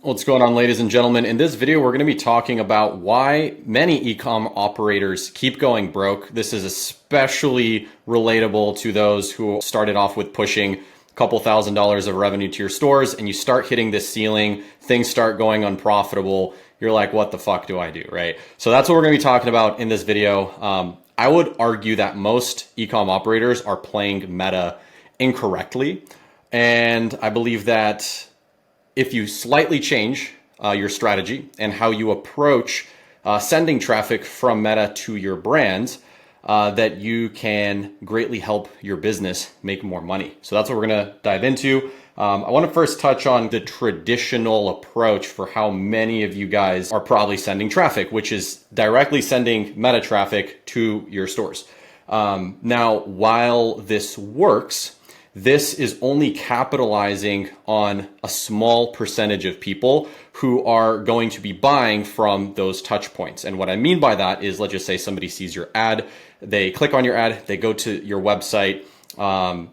What's going on, ladies and gentlemen? In this video, we're going to be talking about why many ecom operators keep going broke. This is especially relatable to those who started off with pushing a couple $1,000s of revenue to your stores, and you start hitting this ceiling, things start going unprofitable. You're like, what the fuck do I do, right? So that's what we're going to be talking about in this video. I would argue that most ecom operators are playing meta incorrectly. And I believe that if you slightly change your strategy and how you approach sending traffic from Meta to your brands, that you can greatly help your business make more money. So that's what we're gonna dive into. I wanna first touch on the traditional approach for how many of you guys are probably sending traffic, which is directly sending Meta traffic to your stores. Now, while this works, this is only capitalizing on a small percentage of people who are going to be buying from those touch points. And what I mean by that is, let's just say somebody sees your ad, they click on your ad, they go to your website.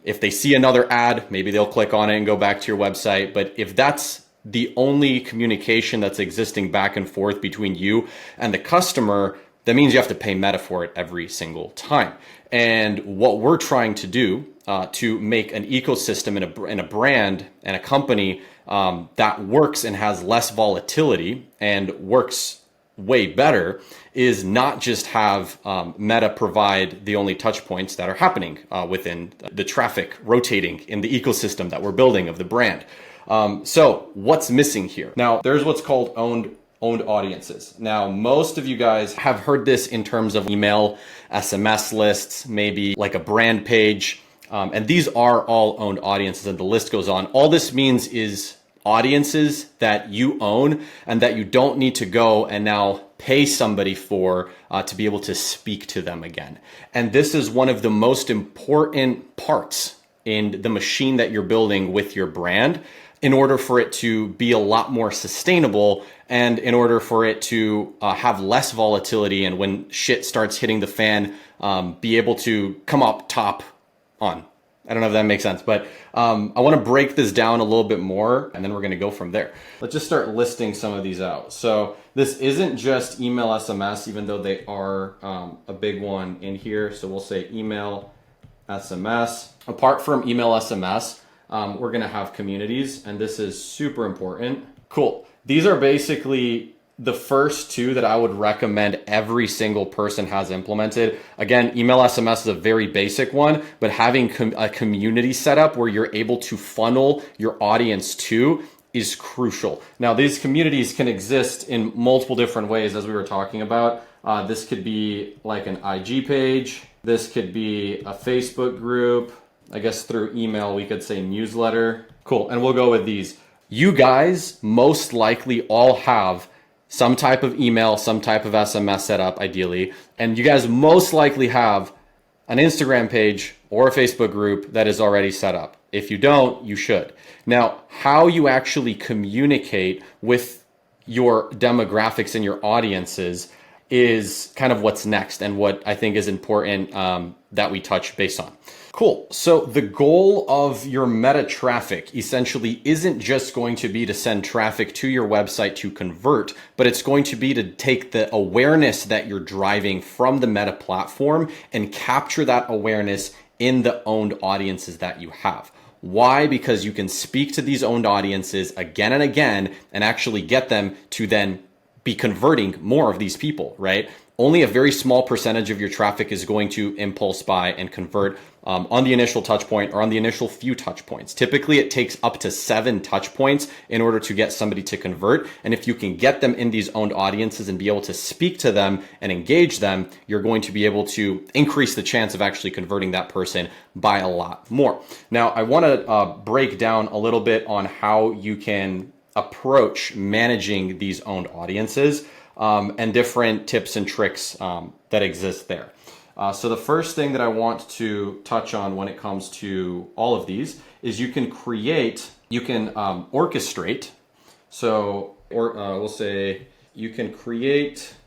If they see another ad, maybe they'll click on it and go back to your website. But if that's the only communication that's existing back and forth between you and the customer, that means you have to pay Meta for it every single time. And what we're trying to do to make an ecosystem and a brand and a company that works and has less volatility and works way better is not just have Meta provide the only touch points that are happening within the traffic rotating in the ecosystem that we're building of the brand. So what's missing here? Now, there's what's called owned audiences. Now, most of you guys have heard this in terms of email, SMS lists, maybe like a brand page. And these are all owned audiences, and the list goes on. All this means is audiences that you own and that you don't need to go and now pay somebody for to be able to speak to them again. And this is one of the most important parts in the machine that you're building with your brand, in order for it to be a lot more sustainable and in order for it to have less volatility, and when shit starts hitting the fan, be able to come up top on. I don't know if that makes sense, but I want to break this down a little bit more, and then we're going to go from there. Let's just start listing some of these out. So this isn't just email, SMS, even though they are a big one in here. So we'll say email, SMS. Apart from email, SMS, we're going to have communities, and this is super important. Cool. These are basically the first two that I would recommend every single person has implemented. Again, email, SMS is a very basic one, but having a community set up where you're able to funnel your audience to is crucial. Now, these communities can exist in multiple different ways, as we were talking about. This could be like an IG page. This could be a Facebook group. I guess through email, we could say newsletter. Cool, and we'll go with these. You guys most likely all have some type of email, some type of SMS set up ideally, and you guys most likely have an Instagram page or a Facebook group that is already set up. If you don't, you should. Now, how you actually communicate with your demographics and your audiences is kind of what's next, and what I think is important that we touch base on. Cool. So the goal of your Meta traffic essentially isn't just going to be to send traffic to your website to convert, but it's going to be to take the awareness that you're driving from the Meta platform and capture that awareness in the owned audiences that you have. Why? Because you can speak to these owned audiences again and again and actually get them to then be converting more of these people, right? Only a very small percentage of your traffic is going to impulse buy and convert on the initial touch point or on the initial few touch points. Typically, it takes up to 7 touch points in order to get somebody to convert. And if you can get them in these owned audiences and be able to speak to them and engage them, you're going to be able to increase the chance of actually converting that person by a lot more. Now, I want to break down a little bit on how you can approach managing these owned audiences and different tips and tricks that exist there. So the first thing that I want to touch on when it comes to all of these is you can orchestrate. So, we'll say you can create /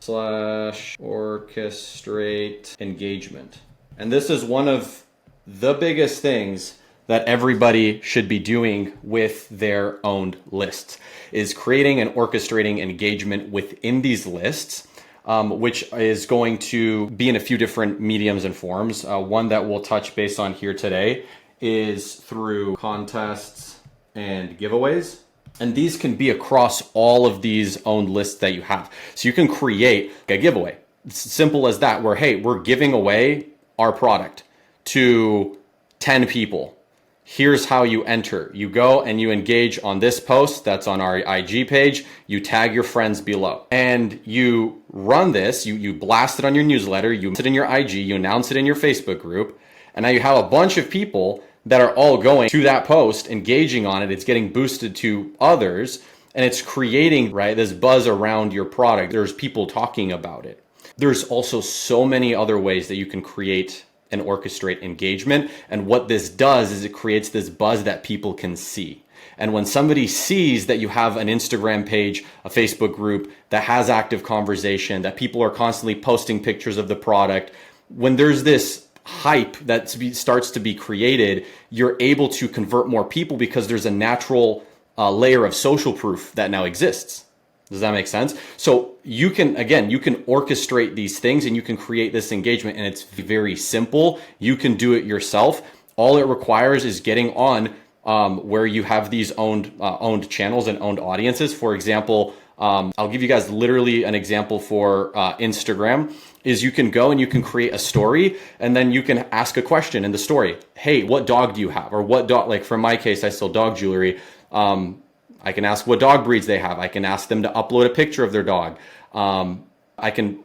orchestrate engagement. And this is one of the biggest things that everybody should be doing with their owned lists is creating and orchestrating engagement within these lists, which is going to be in a few different mediums and forms. One that we'll touch base on here today is through contests and giveaways. And these can be across all of these owned lists that you have. So you can create a giveaway. It's simple as that, where, hey, we're giving away our product to 10 people. Here's how you enter. You go and you engage on this post that's on our IG page. You tag your friends below and you run this. You blast it on your newsletter. You put it in your IG. You announce it in your Facebook group. And now you have a bunch of people that are all going to that post, engaging on it. It's getting boosted to others and it's creating, right, this buzz around your product. There's people talking about it. There's also so many other ways that you can create and orchestrate engagement. And what this does is it creates this buzz that people can see. And when somebody sees that you have an Instagram page, a Facebook group that has active conversation, that people are constantly posting pictures of the product, when there's this hype that starts to be created, you're able to convert more people because there's a natural layer of social proof that now exists. Does that make sense? So you can orchestrate these things and you can create this engagement, and it's very simple. You can do it yourself. All it requires is getting on where you have these owned channels and owned audiences. For example, I'll give you guys literally an example for Instagram. Is you can go and you can create a story and then you can ask a question in the story. Hey, what dog do you have? Or what dog, like for my case, I sell dog jewelry. I can ask what dog breeds they have. I can ask them to upload a picture of their dog. I can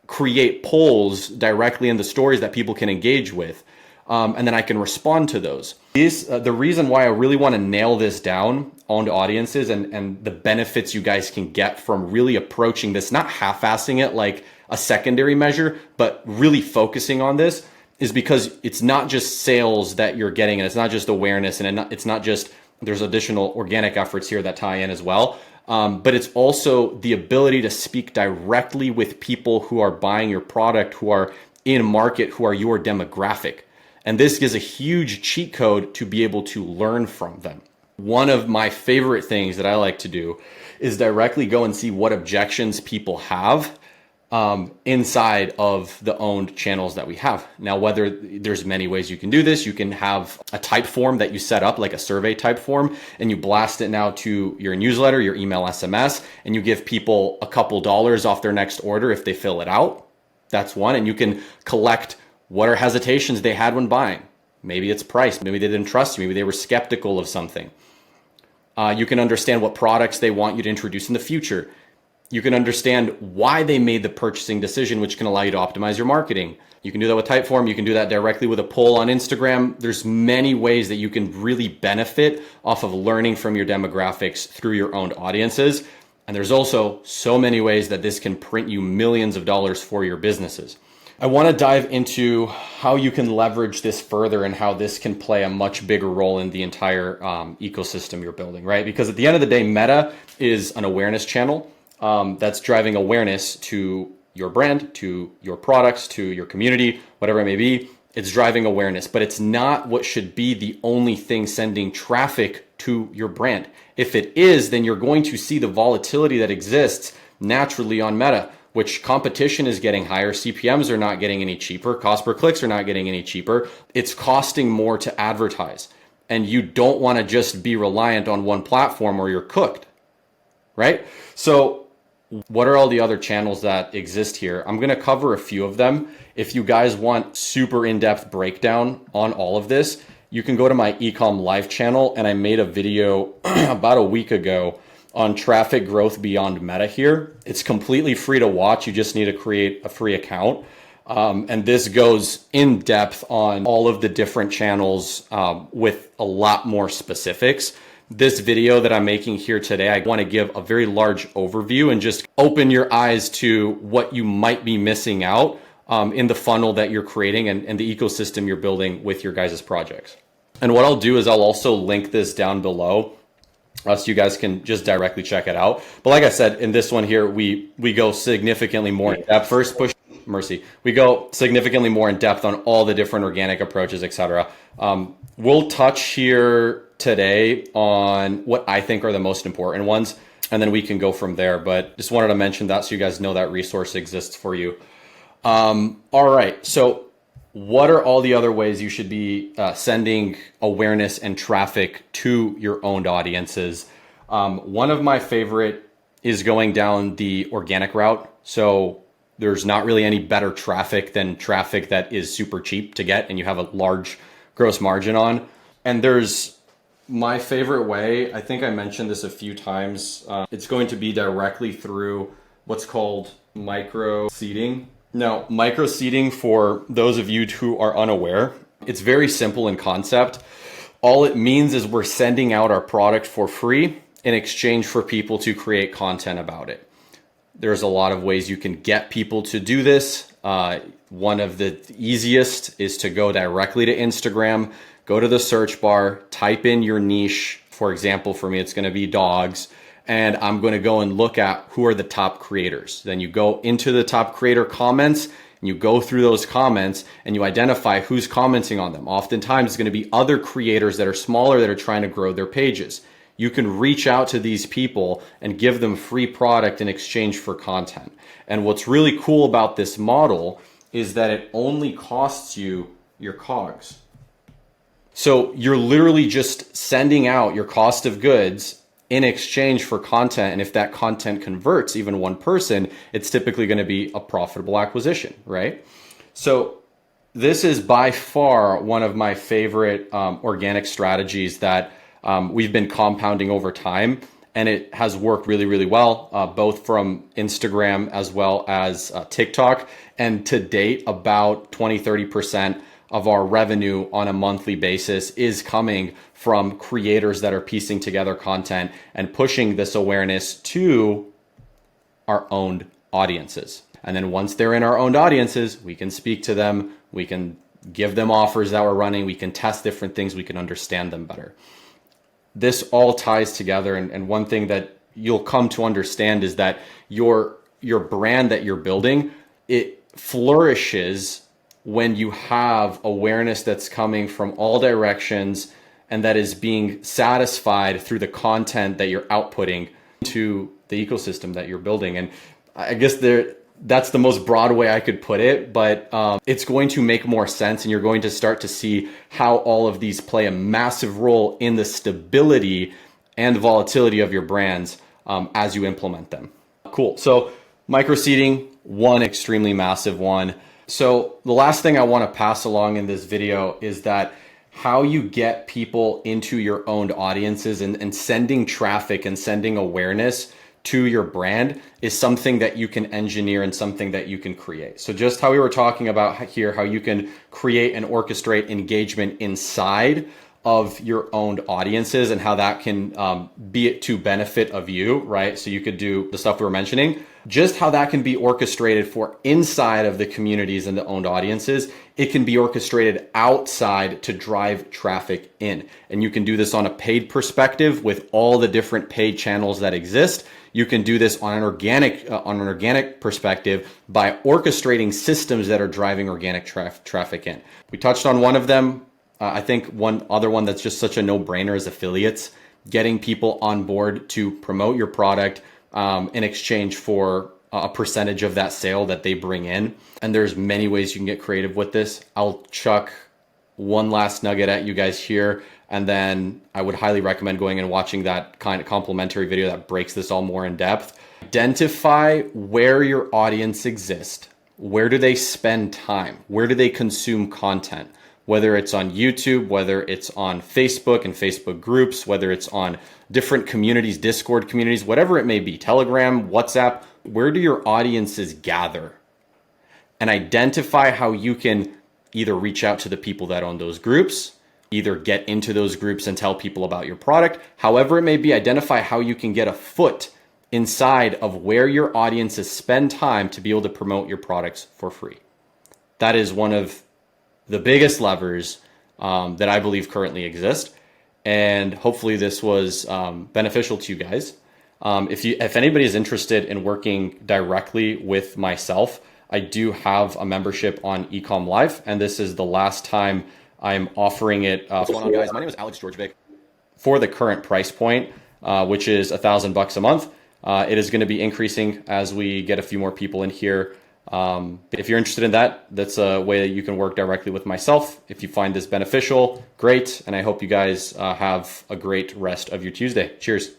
create polls directly in the stories that people can engage with. And then I can respond to those. The reason why I really want to nail this down on audiences and the benefits you guys can get from really approaching this, not half-assing it like a secondary measure, but really focusing on this, is because it's not just sales that you're getting, and it's not just awareness, and it's not just, there's additional organic efforts here that tie in as well. But it's also the ability to speak directly with people who are buying your product, who are in market, who are your demographic. And this is a huge cheat code to be able to learn from them. One of my favorite things that I like to do is directly go and see what objections people have inside of the owned channels that we have. Now, whether there's many ways you can do this, you can have a type form that you set up, like a survey type form, and you blast it now to your newsletter, your email, SMS, and you give people a couple dollars off their next order if they fill it out. That's one. And you can collect what are hesitations they had when buying. Maybe it's price. Maybe they didn't trust you. Maybe they were skeptical of something. You can understand what products they want you to introduce in the future. You can understand why they made the purchasing decision, which can allow you to optimize your marketing. You can do that with Typeform. You can do that directly with a poll on Instagram. There's many ways that you can really benefit off of learning from your demographics through your own audiences. And there's also so many ways that this can print you millions of dollars for your businesses. I want to dive into how you can leverage this further and how this can play a much bigger role in the entire ecosystem you're building, right? Because at the end of the day, Meta is an awareness channel that's driving awareness to your brand, to your products, to your community, whatever it may be. It's driving awareness, but it's not what should be the only thing sending traffic to your brand. If it is, then you're going to see the volatility that exists naturally on Meta, which competition is getting higher. CPMs are not getting any cheaper. Cost per clicks are not getting any cheaper. It's costing more to advertise. And you don't want to just be reliant on one platform or you're cooked, right? So what are all the other channels that exist here? I'm going to cover a few of them. If you guys want super in-depth breakdown on all of this, you can go to my ecom live channel. And I made a video about a week ago on traffic growth beyond Meta here. It's completely free to watch. You just need to create a free account. And this goes in depth on all of the different channels with a lot more specifics. This video that I'm making here today, I want to give a very large overview and just open your eyes to what you might be missing out in the funnel that you're creating and the ecosystem you're building with your guys' projects. And what I'll do is I'll also link this down below so you guys can just directly check it out. But like I said, in this one here, we go significantly more in depth. First, push mercy. We go significantly more in depth on all the different organic approaches, etc. We'll touch here today on what I think are the most important ones, and then we can go from there. But just wanted to mention that so you guys know that resource exists for you. All right. So what are all the other ways you should be sending awareness and traffic to your owned audiences? One of my favorite is going down the organic route. So there's not really any better traffic than traffic that is super cheap to get and you have a large gross margin on. And there's my favorite way, I think I mentioned this a few times, it's going to be directly through what's called micro seeding. Now, micro seeding, for those of you who are unaware, it's very simple in concept. All it means is we're sending out our product for free in exchange for people to create content about it. There's a lot of ways you can get people to do this. One of the easiest is to go directly to Instagram, go to the search bar, type in your niche. For example, for me, it's going to be dogs. And I'm going to go and look at who are the top creators. Then you go into the top creator comments and you go through those comments and you identify who's commenting on them. Oftentimes it's going to be other creators that are smaller that are trying to grow their pages. You can reach out to these people and give them free product in exchange for content. And what's really cool about this model is that it only costs you your COGS. So you're literally just sending out your cost of goods in exchange for content. And if that content converts even one person, it's typically going to be a profitable acquisition, right? So this is by far one of my favorite organic strategies that we've been compounding over time, and it has worked really, really well, both from Instagram as well as TikTok. And to date, about 20-30% of our revenue on a monthly basis is coming from creators that are piecing together content and pushing this awareness to our owned audiences. And then once they're in our owned audiences, we can speak to them, we can give them offers that we're running, we can test different things, we can understand them better. This all ties together, and one thing that you'll come to understand is that your brand that you're building, it flourishes when you have awareness that's coming from all directions and that is being satisfied through the content that you're outputting to the ecosystem that you're building. And I guess that's the most broad way I could put it, but it's going to make more sense, and you're going to start to see how all of these play a massive role in the stability and volatility of your brands as you implement them. Cool. So microseeding, one extremely massive one. So the last thing I want to pass along in this video is that how you get people into your owned audiences and sending traffic and sending awareness to your brand is something that you can engineer and something that you can create. So just how we were talking about here, how you can create and orchestrate engagement inside of your owned audiences and how that can be to benefit of you, right? So you could do the stuff we were mentioning, just how that can be orchestrated for inside of the communities and the owned audiences. It can be orchestrated outside to drive traffic in. And you can do this on a paid perspective with all the different paid channels that exist. You can do this on an organic perspective by orchestrating systems that are driving organic traffic in. We touched on one of them. I think one other one that's just such a no-brainer is affiliates, getting people on board to promote your product in exchange for a percentage of that sale that they bring in. And there's many ways you can get creative with this. I'll chuck one last nugget at you guys here, and then I would highly recommend going and watching that kind of complimentary video that breaks this all more in depth. Identify where your audience exists. Where do they spend time? Where do they consume content? Whether it's on YouTube, whether it's on Facebook and Facebook groups, whether it's on different communities, Discord communities, whatever it may be, Telegram, WhatsApp, where do your audiences gather? And identify how you can either reach out to the people that own those groups, either get into those groups and tell people about your product, however it may be, identify how you can get a foot inside of where your audiences spend time to be able to promote your products for free. That is one of the biggest levers that I believe currently exist. And hopefully this was beneficial to you guys. If anybody is interested in working directly with myself, I do have a membership on Ecom Live, and this is the last time I'm offering it. What's going on, guys? My name is Djordjevic. For the current price point, which is $1,000 a month, it is going to be increasing as we get a few more people in here. If you're interested in that, that's a way that you can work directly with myself. If you find this beneficial, great. And I hope you guys have a great rest of your Tuesday. Cheers.